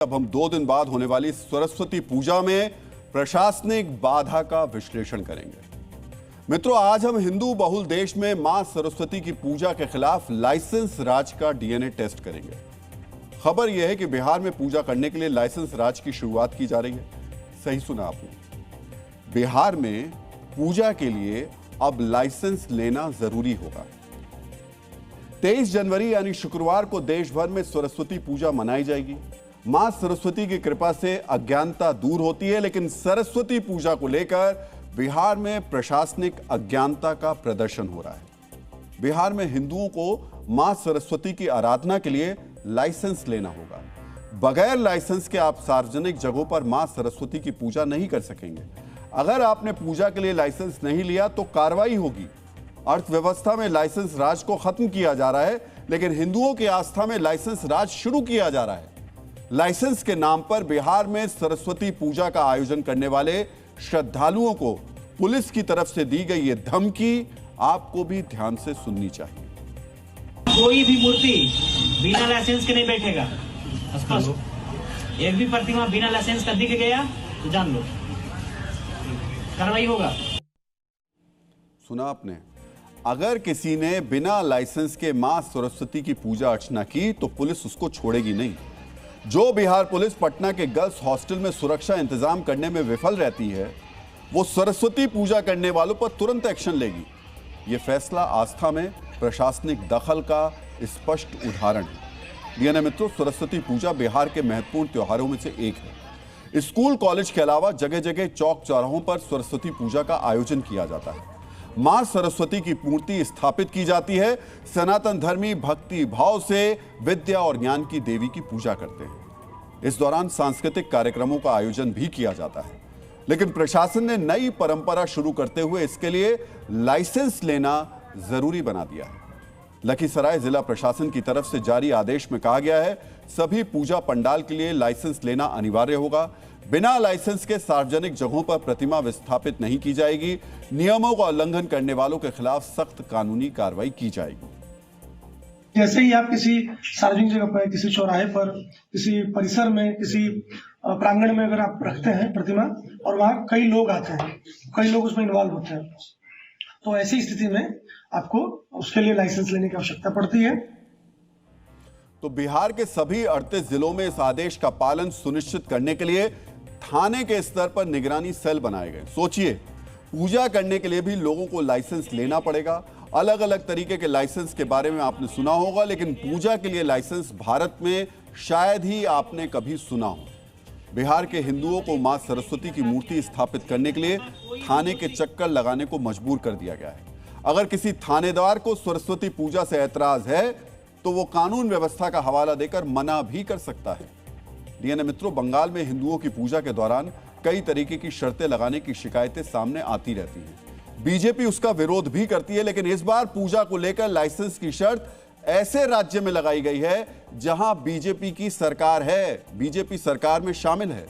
अब हम 2 दिन बाद होने वाली सरस्वती पूजा में प्रशासनिक बाधा का विश्लेषण करेंगे। मित्रों, आज हम हिंदू बहुल देश में मां सरस्वती की पूजा के खिलाफ लाइसेंस राज का डीएनए टेस्ट करेंगे। खबर यह है कि बिहार में पूजा करने के लिए लाइसेंस राज की शुरुआत की जा रही है। सही सुना आपने, बिहार में पूजा के लिए अब लाइसेंस लेना जरूरी होगा। 23 जनवरी यानी शुक्रवार को देश भर में सरस्वती पूजा मनाई जाएगी। मां सरस्वती की कृपा से अज्ञानता दूर होती है, लेकिन सरस्वती पूजा को लेकर बिहार में प्रशासनिक अज्ञानता का प्रदर्शन हो रहा है। बिहार में हिंदुओं को मां सरस्वती की आराधना के लिए लाइसेंस लेना होगा। बगैर लाइसेंस के आप सार्वजनिक जगहों पर मां सरस्वती की पूजा नहीं कर सकेंगे। अगर आपने पूजा के लिए लाइसेंस नहीं लिया तो कार्रवाई होगी। अर्थव्यवस्था में लाइसेंस राज को खत्म किया जा रहा है, लेकिन हिंदुओं की आस्था में लाइसेंस राज शुरू किया जा रहा है। लाइसेंस के नाम पर बिहार में सरस्वती पूजा का आयोजन करने वाले श्रद्धालुओं को पुलिस की तरफ से दी गई ये धमकी आपको भी ध्यान से सुननी चाहिए। कोई भी मूर्ति बिना लाइसेंस के नहीं बैठेगा। स्पष्ट। एक भी प्रतिमा बिना लाइसेंस का दिख गया तो जान लो कार्रवाई होगा। सुना आपने, अगर किसी ने बिना लाइसेंस के मां सरस्वती की पूजा अर्चना की तो पुलिस उसको छोड़ेगी नहीं। जो बिहार पुलिस पटना के गर्ल्स हॉस्टल में सुरक्षा इंतजाम करने में विफल रहती है, वो सरस्वती पूजा करने वालों पर तुरंत एक्शन लेगी। ये फैसला आस्था में प्रशासनिक दखल का स्पष्ट उदाहरण है। डीएनए मित्रों, सरस्वती पूजा बिहार के महत्वपूर्ण त्योहारों में से एक है। स्कूल कॉलेज के अलावा जगह जगह चौक चौराहों पर सरस्वती पूजा का आयोजन किया जाता है। मां सरस्वती की मूर्ति स्थापित की जाती है। सनातन धर्मी भक्ति भाव से विद्या और ज्ञान की देवी की पूजा करते हैं। इस दौरान सांस्कृतिक कार्यक्रमों का आयोजन भी किया जाता है, लेकिन प्रशासन ने नई परंपरा शुरू करते हुए इसके लिए लाइसेंस लेना जरूरी बना दिया है। लखीसराय जिला प्रशासन की तरफ से जारी आदेश में कहा गया है, सभी पूजा पंडाल के लिए लाइसेंस लेना अनिवार्य होगा। बिना लाइसेंस के सार्वजनिक जगहों पर प्रतिमा विस्थापित नहीं की जाएगी। नियमों का उल्लंघन करने वालों के खिलाफ सख्त कानूनी कार्रवाई की जाएगी। जैसे ही आप किसी सार्वजनिक जगह पर, किसी चौराहे पर, किसी परिसर में, किसी प्रांगण में अगर आप रखते हैं प्रतिमा और वहां कई लोग आते हैं, कई लोग उसमें इन्वॉल्व होते हैं, तो ऐसी स्थिति में आपको उसके लिए लाइसेंस लेने की आवश्यकता पड़ती है। तो बिहार के सभी 38 जिलों में इस आदेश का पालन सुनिश्चित करने के लिए थाने के स्तर पर निगरानी सेल बनाए गए। सोचिए, पूजा करने के लिए भी लोगों को लाइसेंस लेना पड़ेगा। अलग अलग तरीके के लाइसेंस के बारे में आपने सुना होगा, लेकिन पूजा के लिए लाइसेंस भारत में शायद ही आपने कभी सुना हो। बिहार के हिंदुओं को मां सरस्वती की मूर्ति स्थापित करने के लिए थाने के चक्कर लगाने को मजबूर कर दिया गया है। अगर किसी थानेदार को सरस्वती पूजा से ऐतराज है तो वो कानून व्यवस्था का हवाला देकर मना भी कर सकता है। डीएनए मित्रों, बंगाल में हिंदुओं की पूजा के दौरान कई तरीके की शर्तें लगाने की शिकायतें सामने आती रहती हैं। बीजेपी उसका विरोध भी करती है, लेकिन इस बार पूजा को लेकर लाइसेंस की शर्त ऐसे राज्य में लगाई गई है जहां बीजेपी की सरकार है, बीजेपी सरकार में शामिल है।